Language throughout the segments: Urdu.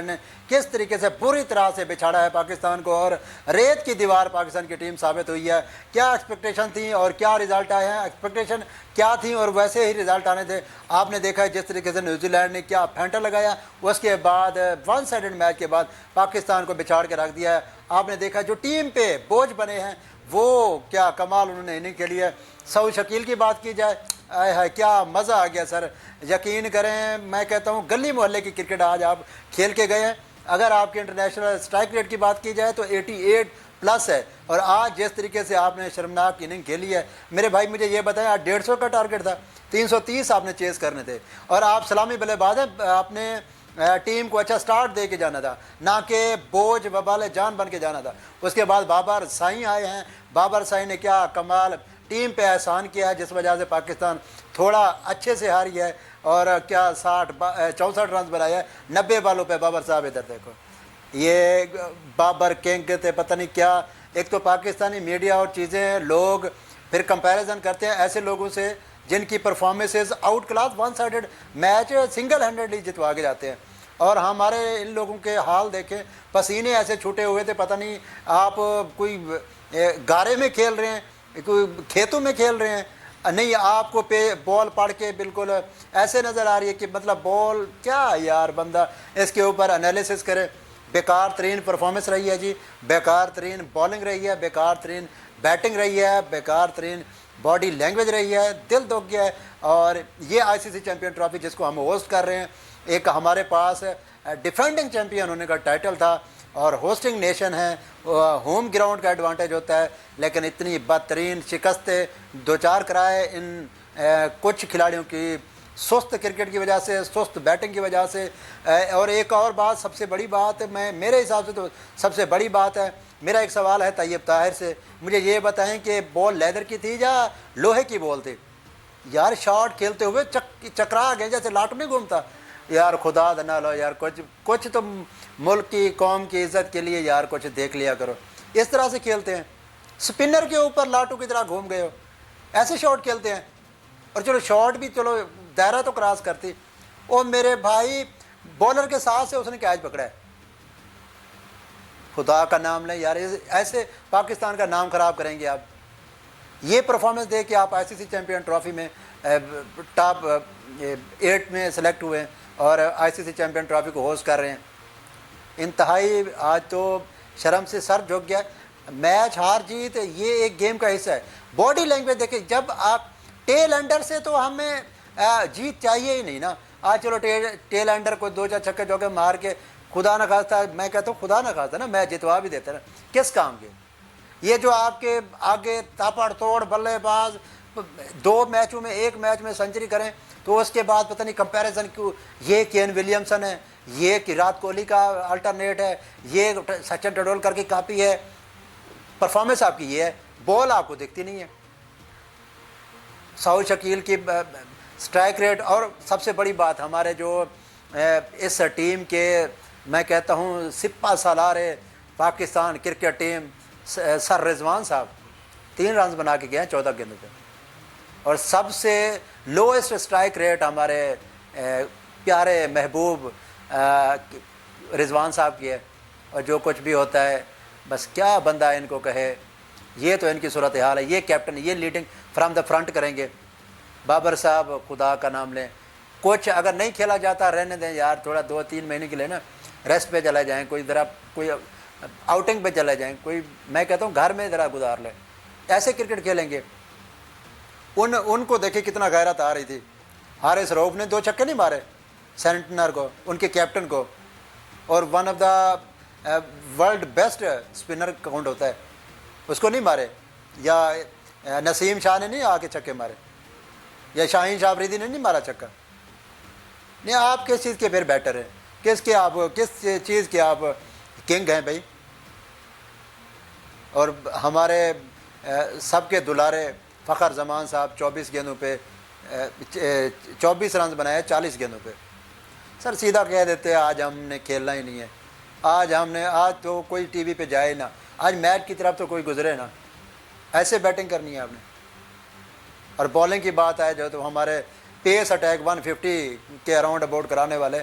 نے کس طریقے سے بری طرح سے بچھاڑا ہے پاکستان کو اور ریت کی دیوار پاکستان کی ٹیم ثابت ہوئی ہے. کیا ایکسپیکٹیشن تھی اور کیا رزلٹ آئے ہیں؟ ایکسپیکٹیشن کیا تھی اور ویسے ہی رزلٹ آنے تھے. آپ نے دیکھا ہے جس طریقے سے نیوزی لینڈ نے کیا پھینٹا لگایا, اس کے بعد ون سائیڈڈ میچ کے بعد پاکستان کو بچھاڑ کے رکھ دیا ہے. آپ نے دیکھا جو ٹیم پہ بوجھ بنے ہیں وہ کیا کمال انہوں نے انہیں کے لیے. سعود شکیل کی بات کی جائے, ہے کیا مزہ آ گیا سر. یقین کریں میں کہتا ہوں گلی محلے کی کرکٹ آج آپ کھیل کے گئے ہیں. اگر آپ کے انٹرنیشنل اسٹرائک ریٹ کی بات کی جائے تو 88+ ہے, اور آج جس طریقے سے آپ نے شرمناک اننگ کھیلی ہے میرے بھائی مجھے یہ بتائیں, آج 150 کا ٹارگٹ تھا, 330 آپ نے چیز کرنے تھے, اور آپ سلامی بلے باز ہیں. آپ نے ٹیم کو اچھا سٹارٹ دے کے جانا تھا, نہ کہ بوجھ وبال جان بن کے جانا تھا. اس کے بعد بابر سائیں آئے ہیں. بابر سائیں نے کیا کمال ٹیم پہ احسان کیا ہے جس وجہ سے پاکستان تھوڑا اچھے سے ہاری ہے, اور کیا 64 رنز بنائے ہیں 90 بالوں پہ. بابر صاحب ادھر دیکھو, یہ بابر کنگ تھے پتہ نہیں کیا. ایک تو پاکستانی میڈیا اور چیزیں لوگ پھر کمپیریزن کرتے ہیں ایسے لوگوں سے جن کی performances out class one sided match single handedly جتوا کے جاتے ہیں, اور ہمارے ان لوگوں کے حال دیکھیں, پسینے ایسے چھوٹے ہوئے تھے پتہ نہیں آپ کوئی گارے میں کھیل رہے ہیں, کوئی کھیتوں میں کھیل رہے ہیں. نہیں, آپ کو بال پڑھ کے بالکل ایسے نظر آ رہی ہے کہ مطلب بال کیا یار, بندہ اس کے اوپر انالیسس کرے. بیکار ترین پرفارمنس رہی ہے جی, بیکار ترین بالنگ رہی ہے, بیکار ترین بیٹنگ رہی ہے, بیکار ترین باڈی لینگویج رہی ہے. دل دکھ گیا ہے. اور یہ ICC چیمپئن ٹرافی جس کو ہم ہوسٹ کر رہے ہیں, ایک ہمارے پاس ڈیفینڈنگ چیمپئن ہونے کا ٹائٹل تھا اور ہوسٹنگ نیشن ہے, ہوم گراؤنڈ کا ایڈوانٹیج ہوتا ہے, لیکن اتنی بدترین شکستیں دوچار کرائے ان کچھ کھلاڑیوں کی سست کرکٹ کی وجہ سے, سست بیٹنگ کی وجہ سے. اور ایک اور بات, سب سے بڑی بات, میرے حساب سے تو سب سے بڑی بات ہے, میرا ایک سوال ہے طیب طاہر سے, مجھے یہ بتائیں کہ بال لیدر کی تھی یا لوہے کی بال تھی؟ یار شاٹ کھیلتے ہوئے چکرا گئے جیسے لاٹ میں گھومتا. یار خدا نہ لو یار, کچھ تو ملک کی قوم کی عزت کے لیے یار کچھ دیکھ لیا کرو. اس طرح سے کھیلتے ہیں, سپنر کے اوپر لاٹو کی طرح گھوم گئے ہو, ایسے شاٹ کھیلتے ہیں. اور چلو شاٹ بھی چلو دائرہ تو کراس کرتی, اور میرے بھائی بولر کے ساتھ سے اس نے کیچ پکڑا ہے. خدا کا نام لیں یار, ایسے پاکستان کا نام خراب کریں گے آپ. یہ پرفارمنس دے کے آپ ICC چیمپئن ٹرافی میں ٹاپ 8 میں سلیکٹ ہوئے ہیں اور ICC چیمپئن ٹرافی کو ہوسٹ کر رہے ہیں. انتہائی آج تو شرم سے سر جھک گیا. میچ ہار جیت یہ ایک گیم کا حصہ ہے. باڈی لینگویج دیکھیں, جب آپ ٹیل اینڈر سے تو ہمیں جیت چاہیے ہی نہیں نا. آج چلو ٹیل اینڈر کو 2-4 چھکے چوکے مار کے خدا نہ خواستہ, میں کہتا ہوں خدا نہ خواستہ نا میچ جتوا بھی دیتے نا, کس کام کے. یہ جو آپ کے آگے تاپڑ توڑ بلے باز 2 میچوں میں 1 میچ میں سنچری کریں تو اس کے بعد پتہ نہیں کمپیریزن کیوں, یہ کین ولیمسن ہے, یہ وراٹ کوہلی کا الٹرنیٹ ہے, یہ سچن ٹنڈولکر کی کاپی ہے. پرفارمنس آپ کی یہ ہے, بال آپ کو دکھتی نہیں ہے. سعود شکیل کی سٹرائک ریٹ, اور سب سے بڑی بات ہمارے جو اس ٹیم کے میں کہتا ہوں سپہ سالار پاکستان کرکٹ ٹیم, سر رضوان صاحب 3 رنز بنا کے گئے ہیں 14 گیندوں پہ, اور سب سے لوئسٹ سٹرائک ریٹ ہمارے پیارے محبوب رضوان صاحب کی ہے. اور جو کچھ بھی ہوتا ہے بس کیا بندہ ان کو کہے, یہ تو ان کی صورتحال ہے. یہ کیپٹن, یہ لیڈنگ فرام دا فرنٹ کریں گے. بابر صاحب خدا کا نام لیں, کچھ اگر نہیں کھیلا جاتا رہنے دیں یار, تھوڑا 2-3 مہینے کے لیے نا ریسٹ پہ چلا جائیں, کوئی ذرا کوئی آؤٹنگ پہ چلے جائیں, کوئی میں کہتا ہوں گھر میں ذرا گزار لیں. ایسے کرکٹ کھیلیں گے. ان کو دیکھیں کتنا غیرت آ رہی تھی. حارث رؤف نے 2 چھکے نہیں مارے سینٹنر کو, ان کے کیپٹن کو, اور one of the world best spinner count ہوتا ہے, اس کو نہیں مارے. یا نسیم شاہ نے نہیں آ کے چھکے مارے, یا شاہین شاہ افریدی نے نہیں مارا چھکا. نہیں, آپ کس چیز کے پھر بیٹر ہیں, کس چیز کے آپ کنگ ہیں بھائی. اور ہمارے سب کے دلارے فخر زمان صاحب 24 گیندوں پہ 24 رنز بنائے 40 گیندوں پہ. سر سیدھا کہہ دیتے آج ہم نے کھیلنا ہی نہیں ہے, آج تو کوئی ٹی وی پہ جائے نا, آج میچ کی طرف تو کوئی گزرے نا. ایسے بیٹنگ کرنی ہے آپ نے. اور بالنگ کی بات آئے جو تو ہمارے پیس اٹیک 150 کے اراؤنڈ اباؤٹ کرانے والے,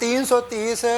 330,